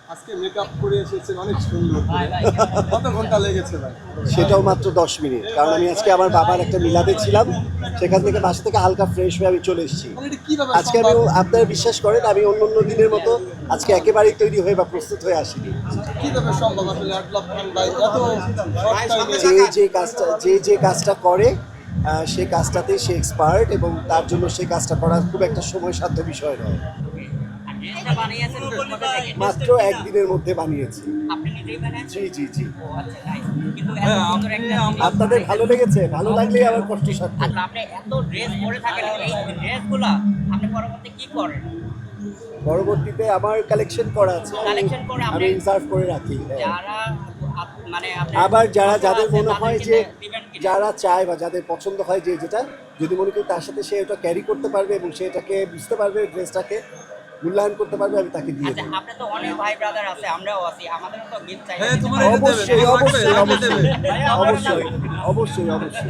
আজকে মেকআপ করে এসেছেন অনেক সুন্দর করে। কত ঘন্টা লেগেছে ভাই? সেটাও মাত্র 10 মিনিট, কারণ আমি আজকে আমার বাবার একটা মিলাদে ছিলাম, সেখান থেকে বাসা থেকে হালকা ফ্রেশ হয়ে আমি চলে এসেছি। মানে এটা কিভাবে আজকে আমি, আপনারা বিশ্বাস করেন, আমি অন্য অন্য দিনের মতো আজকে একেবারেই তৈরি হয়ে বা প্রস্তুত হয়ে আসিনি। কিভাবে সম্ভব আসলে আটলাফ খান ভাই এত short time এ? যে কাজটা করে সেই কাজটাতেই সে এক্সপার্ট, এবং তার জন্য সেই কাজটা করা খুব একটা সময় সাধ্য বিষয় নয়। ড্রেসটা বানিয়েছেন কোথা থেকে? মাত্র একদিনের মধ্যে বানিয়েছি। আপনি নিজেই বানিয়েছেন? জি জি জি। ও আচ্ছা, নাইস। কিন্তু এত সুন্দর একটা জিনিস- আপনাদের ভালো লেগেছে? ভালো লাগলেই আমার কষ্ট সার্থক। আচ্ছা, আপনি এত ড্রেস পরে থাকেন, এই ড্রেসগুলা আপনি পরবর্তী কি করেন? পরবর্তীতে আমার কালেকশন করা আছে, Collection করে আমি আপনি- রিজার্ভ করে রাখি। হ্যাঁ। যারা মানে আপনার আবার যারা বন্ধু যাদের আছে, মনে হয় যে, তাদেরকে দিবেন কিনা? যারা চায় বা যাদের পছন্দ হয় যে যেটা, যদি মনে করি তার সাথে সে ওটা ক্যারি করতে পারবে এবং সে এটাকে বুঝতে পারবে, ড্রেসটাকে মূল্যায়ন করতে পারবে, আমি তাকে দিয়ে আচ্ছা, দেবো। আপনি তো অনেক ভাই ব্রাদার আছে, আমরাও আছি, আমাদেরও তো গিফট চাই। হ্যাঁ, তোমার এটা দেবে, অবশ্যই তোমার অবশ্যই লাগবে, অবশ্যই লাগবে দেবে। অবশ্যই অবশ্যই অবশ্যই।